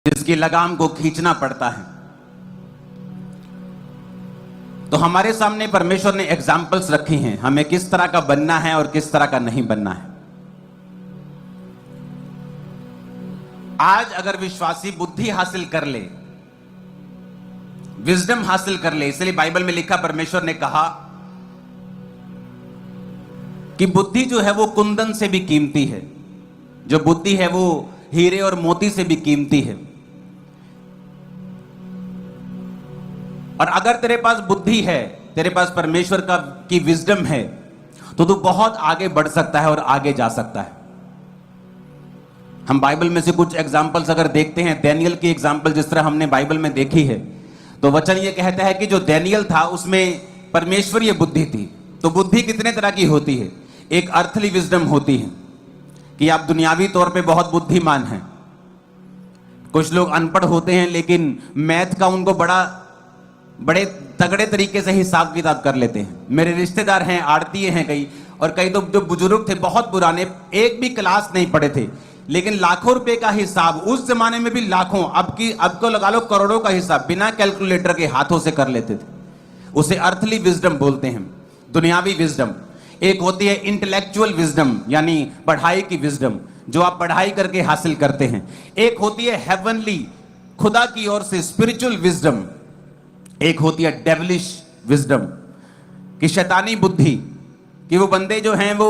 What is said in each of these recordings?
जिसकी लगाम को खींचना पड़ता है। तो हमारे सामने परमेश्वर ने एग्जाम्पल्स रखी हैं, हमें किस तरह का बनना है और किस तरह का नहीं बनना है। आज अगर विश्वासी बुद्धि हासिल कर ले, विजडम हासिल कर ले, इसलिए बाइबल में लिखा, परमेश्वर ने कहा कि बुद्धि जो है वो कुंदन से भी कीमती है, जो बुद्धि है वो हीरे और मोती से भी कीमती है। और अगर तेरे पास बुद्धि है, तेरे पास परमेश्वर की विजडम है, तो तू बहुत आगे बढ़ सकता है और आगे जा सकता है। हम बाइबल में से कुछ एग्जाम्पल्स अगर देखते हैं, डैनियल की एग्जाम्पल जिस तरह हमने बाइबल में देखी है, तो वचन ये कहता है कि जो डैनियल था उसमें परमेश्वरीय बुद्धि थी। तो बुद्धि कितने तरह की होती है? एक अर्थली विजडम होती है कि आप दुनियावी तौर पे बहुत बुद्धिमान हैं। कुछ लोग अनपढ़ होते हैं लेकिन मैथ का उनको बड़े तगड़े तरीके से हिसाब किताब कर लेते हैं। मेरे रिश्तेदार हैं, आड़तीये हैं कई, और कई तो जो बुजुर्ग थे बहुत पुराने, एक भी क्लास नहीं पढ़े थे, लेकिन लाखों रुपए का हिसाब, उस जमाने में भी लाखों, अब को लगा लो करोड़ों का हिसाब बिना कैलकुलेटर के हाथों से कर लेते थे। उसे अर्थली विजडम बोलते हैं, दुनियावी विजडम। एक होती है इंटेलेक्चुअल विजडम, यानी पढ़ाई की विजडम, जो आप पढ़ाई करके हासिल करते हैं। एक होती है हेवनली, खुदा की ओर से स्पिरिचुअल विजडम। एक होती है डेविलिश विजडम, कि शैतानी बुद्धि, कि वो बंदे जो हैं वो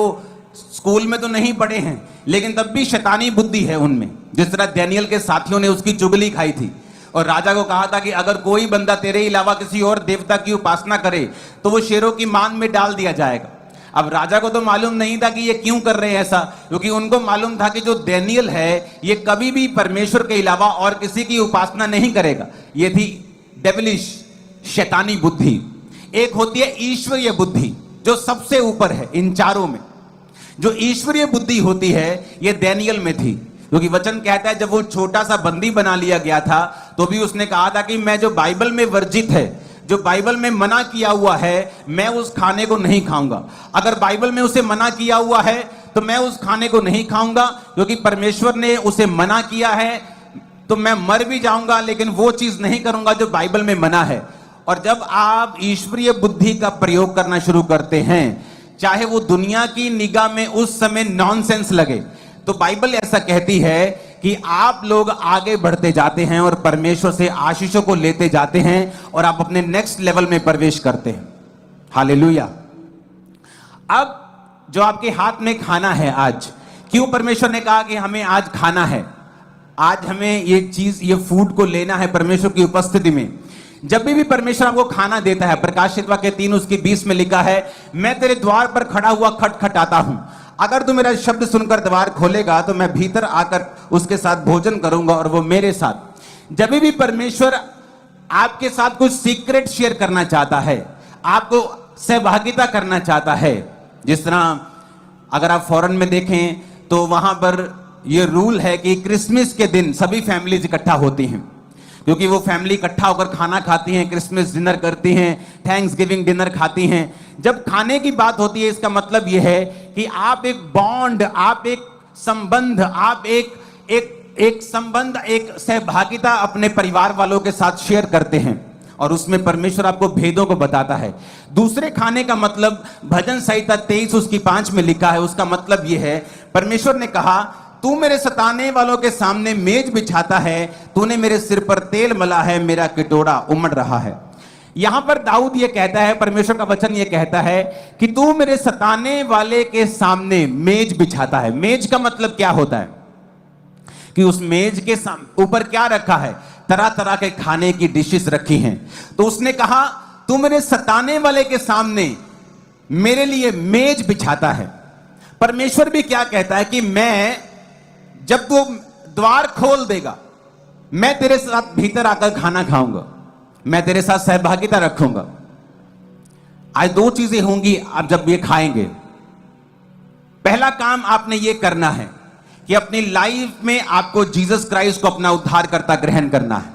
स्कूल में तो नहीं पढ़े हैं लेकिन तब भी शैतानी बुद्धि है उनमें। जिस तरह डैनियल के साथियों ने उसकी चुगली खाई थी और राजा को कहा था कि अगर कोई बंदा तेरे अलावा किसी और देवता की उपासना करे तो वो शेरों की मान में डाल दिया जाएगा। अब राजा को तो मालूम नहीं था कि ये क्यों कर रहे हैं ऐसा, क्योंकि उनको मालूम था कि जो डैनियल है ये कभी भी परमेश्वर के अलावा और किसी की उपासना नहीं करेगा। ये थी डेविलिश, शैतानी बुद्धि। एक होती है ईश्वरीय बुद्धि, जो सबसे ऊपर है इन चारों में। जो ईश्वरीय बुद्धि होती है ये डैनियल में थी, क्योंकि वचन कहता है जब वो छोटा सा बंदी बना लिया गया था तो भी उसने कहा था कि मैं जो बाइबल में वर्जित है, जो बाइबल में मना किया हुआ है, मैं उस खाने को नहीं खाऊंगा। अगर बाइबल में उसे मना किया हुआ है तो मैं उस खाने को नहीं खाऊंगा, क्योंकि परमेश्वर ने उसे मना किया है। तो मैं मर भी जाऊंगा लेकिन वो चीज नहीं करूंगा जो बाइबल में मना है। और जब आप ईश्वरीय बुद्धि का प्रयोग करना शुरू करते हैं, चाहे वो दुनिया की निगाह में उस समय नॉनसेंस लगे, तो बाइबल ऐसा कहती है कि आप लोग आगे बढ़ते जाते हैं और परमेश्वर से आशीषों को लेते जाते हैं और आप अपने नेक्स्ट लेवल में प्रवेश करते हैं। हालेलुया। अब जो आपके हाथ में खाना है आज, क्यों परमेश्वर ने कहा कि हमें आज खाना है, आज हमें ये चीज, ये फूड को लेना है परमेश्वर की उपस्थिति में। जब भी परमेश्वर आपको खाना देता है, प्रकाशित वाक्य 3:20 में लिखा है, मैं तेरे द्वार पर खड़ा हुआ खटखटाता हूं, अगर तू मेरा शब्द सुनकर द्वार खोलेगा तो मैं भीतर आकर उसके साथ भोजन करूंगा और वो मेरे साथ। जब भी परमेश्वर आपके साथ कुछ सीक्रेट शेयर करना चाहता है, आपको सहभागिता करना चाहता है, जिस तरह अगर आप फॉरेन में देखें तो वहां पर यह रूल है कि क्रिसमस के दिन सभी फैमिलीज इकट्ठा होती हैं, क्योंकि वो फैमिली इकट्ठा होकर खाना खाती हैं, क्रिसमस डिनर करती हैं, थैंक्स गिविंग डिनर खाती हैं। जब खाने की बात होती है, इसका मतलब यह है कि आप एक बॉन्ड, आप एक संबंध, आप एक संबंध, एक सहभागिता अपने परिवार वालों के साथ शेयर करते हैं, और उसमें परमेश्वर आपको भेदों को बताता है। दूसरे खाने का मतलब भजन संहिता 23:5 में लिखा है, उसका मतलब यह है, परमेश्वर ने कहा, तू मेरे सताने वालों के सामने मेज बिछाता है, तूने मेरे सिर पर तेल मला है, मेरा कटोरा उमड़ रहा है। यहां पर दाऊद ये कहता है, परमेश्वर का वचन ये कहता है कि तू मेरे सताने वाले के सामने मेज बिछाता है। मेज का मतलब क्या होता है कि उस मेज के ऊपर क्या रखा है? तरह तरह के खाने की डिशेस रखी हैं। तो उसने कहा, तू मेरे सताने वाले के सामने मेरे लिए मेज बिछाता है। परमेश्वर भी क्या कहता है कि मैं, जब तू द्वार खोल देगा, मैं तेरे साथ भीतर आकर खाना खाऊंगा, मैं तेरे साथ सहभागिता रखूंगा। आज दो चीजें होंगी आप जब ये खाएंगे। पहला काम आपने ये करना है कि अपनी लाइफ में आपको जीसस क्राइस्ट को अपना उद्धारकर्ता ग्रहण करना है।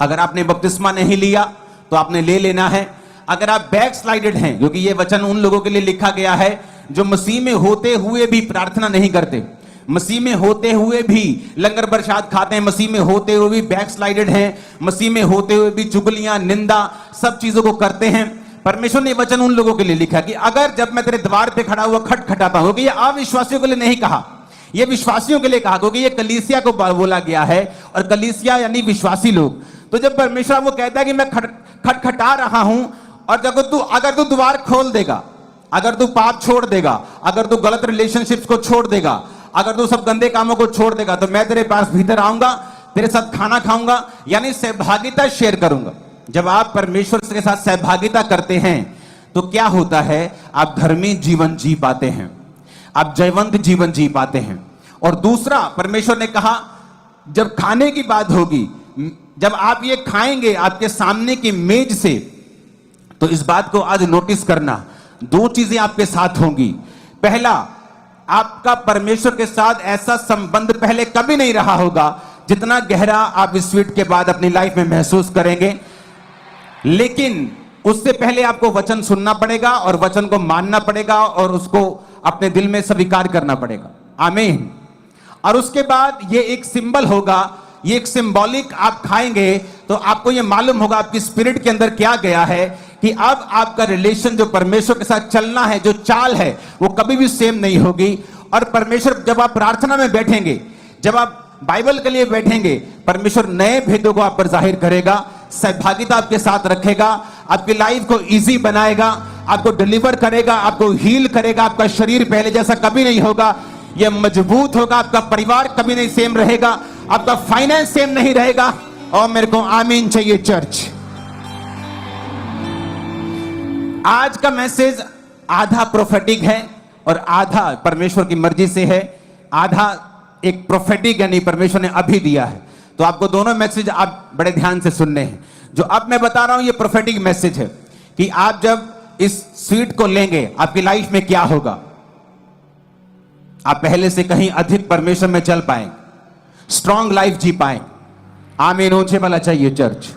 अगर आपने बपतिस्मा नहीं लिया तो आपने ले लेना है। अगर आप बैक स्लाइडेड हैं, क्योंकि ये वचन उन लोगों के लिए लिखा गया है जो मसीह में होते हुए भी प्रार्थना नहीं करते, मसीह में होते हुए भी लंगर प्रसाद खाते हैं, मसीह में होते हुए भी बैकस्लाइडेड हैं, मसीह में होते हुए भी चुगलियां, निंदा, सब चीजों को करते हैं। परमेश्वर ने वचन उन लोगों के लिए लिखा कि अगर जब मैं तेरे द्वार पे खड़ा हुआ खटखटाता हूं, कि ये अविश्वासियों के लिए नहीं कहा, ये विश्वासियों के लिए कहा, क्योंकि ये कलीसिया को बोला गया है, और कलीसिया यानी विश्वासी लोग। तो जब परमेश्वर वो कहता है कि मैं खटखटा रहा हूं, और जब अगर तू द्वार खोल देगा, अगर तू पाप छोड़ देगा, अगर तू गलत रिलेशनशिप्स को छोड़ देगा, अगर तू सब गंदे कामों को छोड़ देगा, तो मैं तेरे पास भीतर आऊंगा, तेरे साथ खाना खाऊंगा, यानी सहभागिता शेयर करूंगा। जब आप परमेश्वर के साथ सहभागिता करते हैं तो क्या होता है, आप धर्मी जीवन जी पाते हैं, आप जयवंत जीवन जी पाते हैं। और दूसरा, परमेश्वर ने कहा जब खाने की बात होगी, जब आप ये खाएंगे आपके सामने की मेज से, तो इस बात को आज नोटिस करना, दो चीजें आपके साथ होंगी। पहला, आपका परमेश्वर के साथ ऐसा संबंध पहले कभी नहीं रहा होगा जितना गहरा आप इस स्वीट के बाद अपनी लाइफ में महसूस करेंगे। लेकिन उससे पहले आपको वचन सुनना पड़ेगा और वचन को मानना पड़ेगा और उसको अपने दिल में स्वीकार करना पड़ेगा। आमीन। और उसके बाद ये एक सिंबल होगा, ये एक सिंबॉलिक आप खाएंगे तो आपको ये मालूम होगा आपकी स्पिरिट के अंदर क्या गया है, कि अब आपका रिलेशन जो परमेश्वर के साथ चलना है, जो चाल है, वो कभी भी सेम नहीं होगी। और परमेश्वर, जब आप प्रार्थना में बैठेंगे, जब आप बाइबल के लिए बैठेंगे, परमेश्वर नए भेदों को आप पर जाहिर करेगा, सहभागिता आपके साथ रखेगा, आपकी लाइफ को इजी बनाएगा, आपको डिलीवर करेगा, आपको हील करेगा। आपका शरीर पहले जैसा कभी नहीं होगा, यह मजबूत होगा। आपका परिवार कभी नहीं सेम रहेगा, आपका फाइनेंस सेम नहीं रहेगा। और मेरे को आमीन चाहिए चर्च। आज का मैसेज आधा प्रोफेटिक है और आधा परमेश्वर की मर्जी से है, आधा एक प्रोफेटिक यानी परमेश्वर ने अभी दिया है। तो आपको दोनों मैसेज आप बड़े ध्यान से सुनने हैं। जो अब मैं बता रहा हूं ये प्रोफेटिक मैसेज है कि आप जब इस स्वीट को लेंगे आपकी लाइफ में क्या होगा, आप पहले से कहीं अधिक परमेश्वर में चल पाएंगे, स्ट्रॉन्ग लाइफ जी पाएंगे। आमीन ऊंचे वाला चाहिए चर्च।